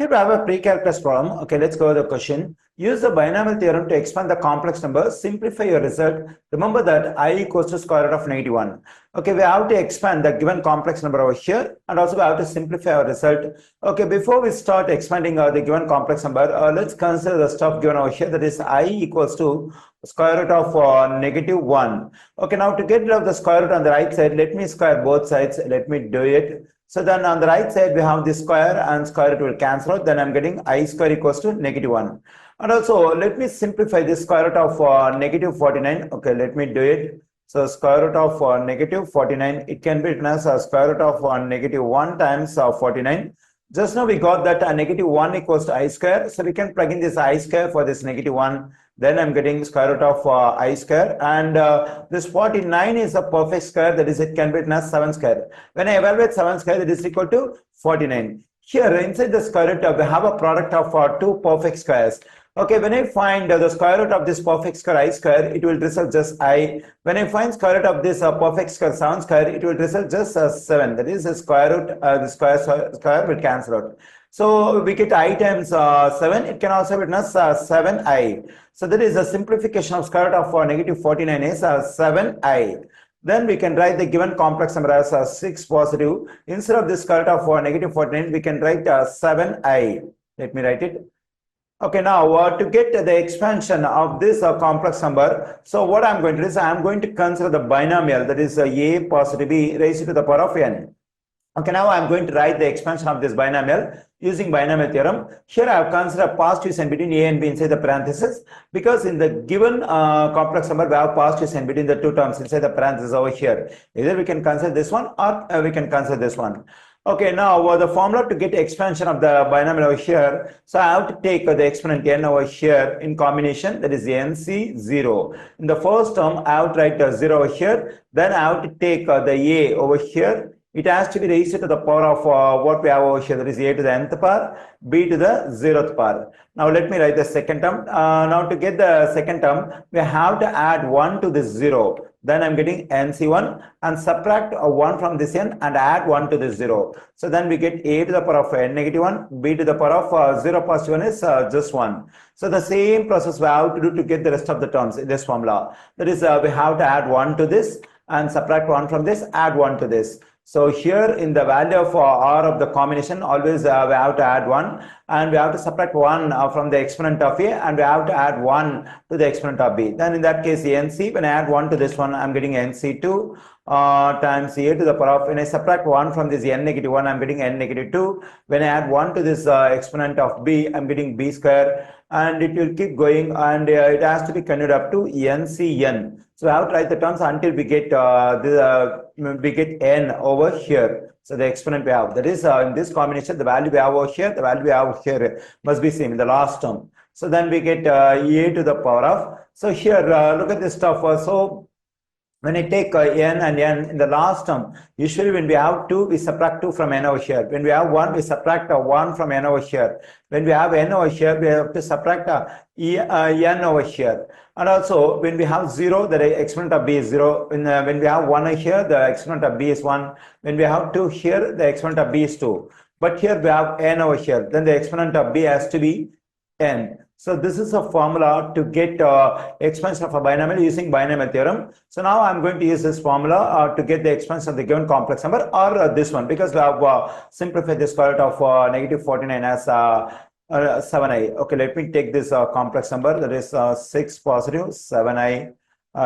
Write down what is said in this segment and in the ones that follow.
Here we have a pre-calculus problem. Okay, let's go to the question. Use the binomial theorem to expand the complex number. Simplify your result. Remember that I equals to square root of -1. Okay, we have to expand the given complex number over here, and also we have to simplify our result. Okay, before we start expanding the given complex number, let's consider the stuff given over here. That is I equals to square root of -1. Okay, now to get rid of the square root on the right side, let me square both sides. Let me do it. So then on the right side, we have this square and square root will cancel out. Then I'm getting I square equals to -1. And also, let me simplify this square root of -49. Okay, let me do it. So square root of -49, it can be written as square root of -1 times 49. Just now we got that -1 equals to I square. So we can plug in this I square for this -1. Then I'm getting square root of I square, and this 49 is a perfect square, that is it can be written as 7 square. When I evaluate 7 square, that is equal to 49. Here inside the square root, we have a product of two perfect squares. Okay, when I find the square root of this perfect square I square, it will result just I. When I find square root of this perfect square 7 square, it will result just 7. That is the square root, the square will cancel out. So we get I times 7, it can also be written as 7I. So that is a simplification of square root of -49 is 7I. Then we can write the given complex number as 6 positive. Instead of this square root of -49, we can write 7I. Let me write it. Okay, now to get the expansion of this complex number, so what I'm going to do is I'm going to consider the binomial, that is a positive b raised to the power of n. Okay, now I'm going to write the expansion of this binomial using binomial theorem. Here I have considered positive sign between a and b inside the parentheses, because in the given complex number we have positive sign between the two terms inside the parentheses over here. Either we can consider this one or we can consider this one. Okay, now the formula to get expansion of the binomial over here, so I have to take the exponent n over here in combination, that is nc0. In the first term, I have to write 0 over here, then I have to take the a over here. It has to be raised to the power of what we have over here, that is a to the nth power, b to the 0th power. Now let me write the second term. Now to get the second term, we have to add 1 to this 0. Then I'm getting nc1 and subtract 1 from this n and add 1 to this 0. So then we get a to the power of n-1, b to the power of 0 positive 1 is just 1. So the same process we have to do to get the rest of the terms in this formula. That is, we have to add 1 to this and subtract 1 from this, add 1 to this. So here in the value of r of the combination, always we have to add 1, and we have to subtract 1 from the exponent of a, and we have to add 1 to the exponent of b. Then in that case, nc, when I add 1 to this one, I'm getting nc2 times a to the power of, when I subtract 1 from this n-1, I'm getting n-2. When I add 1 to this exponent of b, I'm getting b square, and it will keep going, and it has to be converted up to ncn. So I have to write the terms until we get we get n over here. So the exponent we have, that is in this combination, the value we have over here, the value we have here must be same in the last term. So then we get a to the power of. So here look at this stuff. So when I take n and n in the last term, usually when we have 2, we subtract 2 from n over here. When we have 1, we subtract 1 from n over here. When we have n over here, we have to subtract n over here. And also, when we have 0, the exponent of b is 0. When we have 1 over here, the exponent of b is 1. When we have 2 here, the exponent of b is 2. But here we have n over here. Then the exponent of b has to be n. So this is a formula to get expansion of a binomial using binomial theorem. So now I'm going to use this formula to get the expansion of the given complex number, or this one, because we have simplified the square root of -49 as 7i. Okay, let me take this complex number, that is 6 positive 7i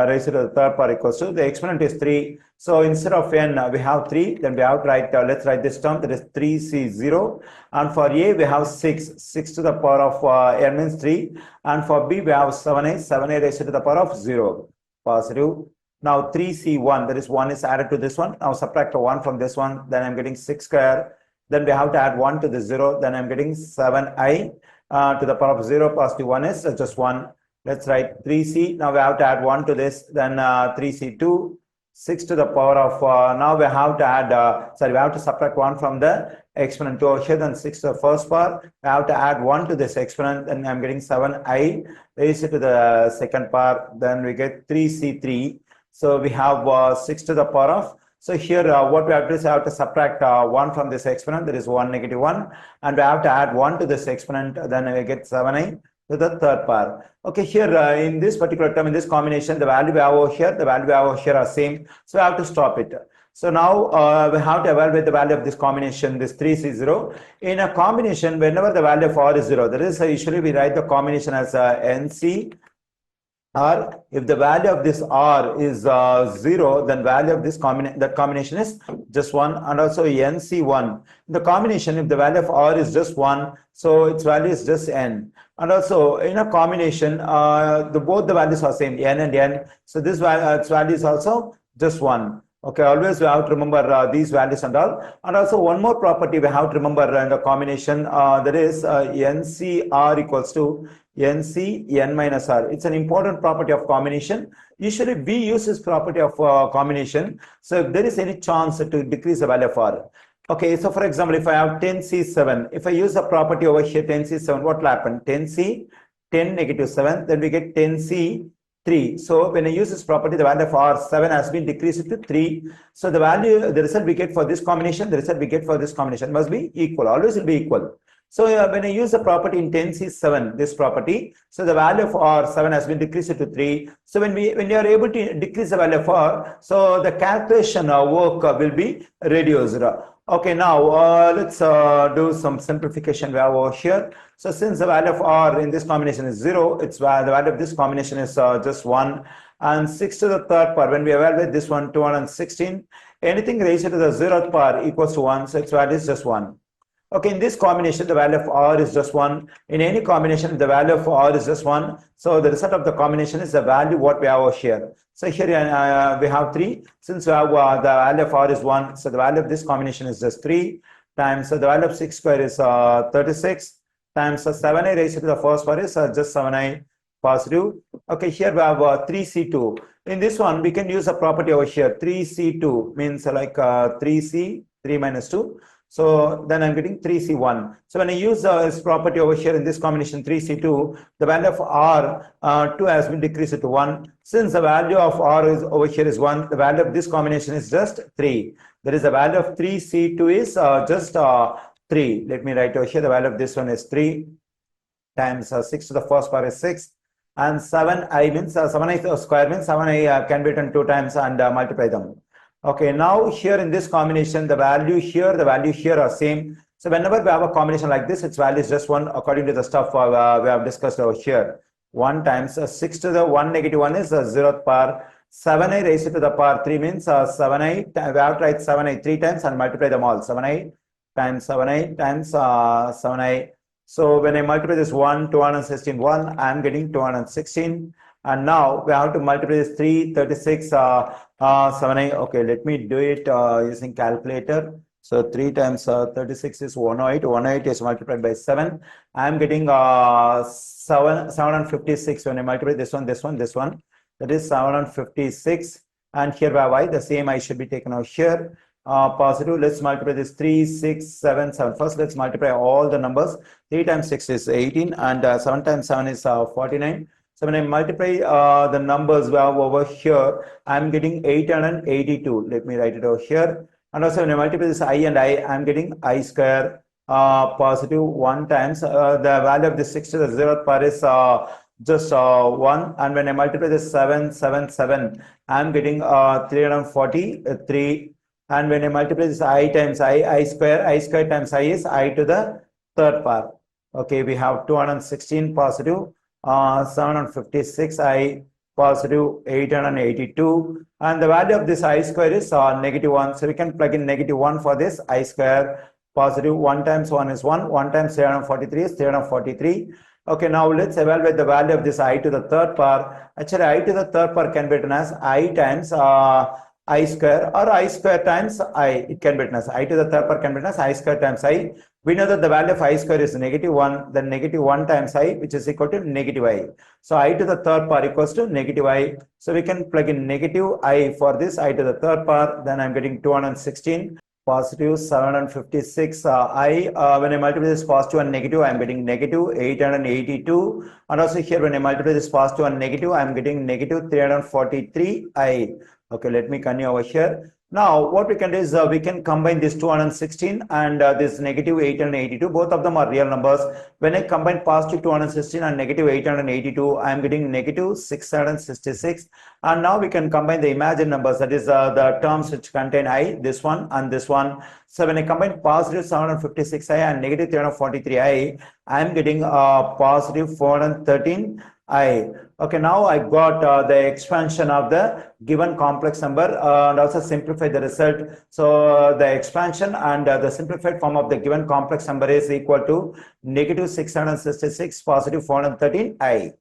raised to the third power equals to, the exponent is 3. So instead of n, we have 3, then we have to write, let's write this term, that is 3c0. And for a, we have 6 to the power of n means 3. And for b, we have 7a raised to the power of 0, positive. Now 3c1, that is 1 is added to this one. Now subtract 1 from this one, then I'm getting 6 square. Then we have to add 1 to the 0, then I'm getting 7i to the power of 0, positive 1 is just 1. Let's write 3c. Now we have to add 1 to this, then 3c2, 6 to the power of, now we have to add, we have to subtract 1 from the exponent over here, then 6 to the first power. We have to add 1 to this exponent, then I'm getting 7i raised to the second power, then we get 3c3. So we have 6 to the power of, So here what we have to do is I have to subtract 1 from this exponent, that is 1 negative 1, and we have to add 1 to this exponent, then we get 7i to the third power. Okay, here in this particular term, in this combination, the value we have over here, the value we have over here are same, so we have to stop it. So now we have to evaluate the value of this combination, this 3C0. In a combination, whenever the value of R is 0, that is usually we write the combination as NC, or if the value of this R is 0, then value of this combination is just 1, and also NC1. In the combination, if the value of R is just 1, so its value is just N. And also in a combination, both the values are same, N and N. So this its value is also just 1. Okay, always we have to remember these values and all. And also one more property we have to remember in the combination, that is NCR equals to NC N minus R. It's an important property of combination. Usually we use this property of combination. So if there is any chance to decrease the value of R. Okay, so for example, if I have 10C7, if I use the property over here 10C7, what will happen? 10C, 10 negative 7, then we get 10C 3. So when I use this property, the value of R7 has been decreased to 3. So the value, the result we get for this combination, the result we get for this combination must be equal, always will be equal. So when I use the property in 10C7, this property, so the value of R7 has been decreased to 3. So when you are able to decrease the value of R, so the calculation work will be reduced. Okay, now let's do some simplification we have over here. So since the value of R in this combination is 0, the value of this combination is just 1. And 6 to the third power, when we evaluate this one, 216, anything raised to the 0th power equals to 1, so its value is just 1. Okay, in this combination, the value of R is just 1. In any combination, the value of R is just 1. So the result of the combination is the value what we have over here. So here we have 3. Since we have the value of R is 1, so the value of this combination is just 3 times, so the value of 6 square is 36 times 7i raised to the first power is just 7i positive. Okay, here we have 3C2. In this one, we can use a property over here. 3C2 means like 3C, 3 minus 2. So then I'm getting 3C1. So when I use this property over here in this combination 3C2, the value of R2 has been decreased to 1. Since the value of R is over here is 1, the value of this combination is just 3. There is a value of 3C2 is just 3. Let me write over here, the value of this one is 3 times 6 to the first power is 6. And 7i means 7i square means 7i can be written 2 times and multiply them. Okay, now here in this combination, the value here, the value here are same. So whenever we have a combination like this, its value is just 1 according to the stuff we have discussed over here. 1 times 6 to the 1 negative 1 is 0th power. 7i raised to the power 3 means 7i, we have to write 7i 3 times and multiply them all. 7i times 7i times 7i. So when I multiply this 216, 1, I am getting 216. And now we have to multiply this 336, 7i. Okay, let me do it using calculator. So 3 times 36 is 108. 108 is multiplied by 7. I am getting 756 when I multiply this one. That is 756. And here by y, the same I should be taken out here. Positive. Let's multiply this 3, 6, 7, 7. First, let's multiply all the numbers. 3 times 6 is 18, and 7 times 7 is 49. So when I multiply the numbers we have over here, I'm getting 882. Let me write it over here. And also when I multiply this I and I, I'm getting I square positive 1 times the value of the 6 to the 0th power is just 1. And when I multiply this 7, 7, 7, I'm getting 343. And when I multiply this I times I square times I is I to the third power. Okay, we have 216 positive. 756 I positive 882, and the value of this I square is negative 1. So we can plug in negative 1 for this I square. Positive 1 times 1 is 1. 1 times 343 is 343. Okay, now let's evaluate the value of this I to the third power. Actually, I to the third power can be written as I times I square, or I square times I. It can be written as I to the third power can be written as I square times I. We know that the value of I square is negative 1, then negative 1 times I, which is equal to negative I. So I to the third power equals to negative I. So we can plug in negative I for this I to the third power. Then I'm getting 216 positive 756 I. When I multiply this positive and negative, I'm getting negative 882. And also here when I multiply this positive and negative, I'm getting negative 343 I. Okay, let me continue over here. Now, what we can do is we can combine this 216 and this negative 882. Both of them are real numbers. When I combine positive 216 and negative 882, I am getting negative 666. And now we can combine the imagined numbers, that is the terms which contain I, this one and this one. So when I combine positive 756i and negative 343i, I am getting positive 413i. Okay, now I got the expansion of the given complex number and also simplify the result. So the expansion and the simplified form of the given complex number is equal to negative 666 positive 413i.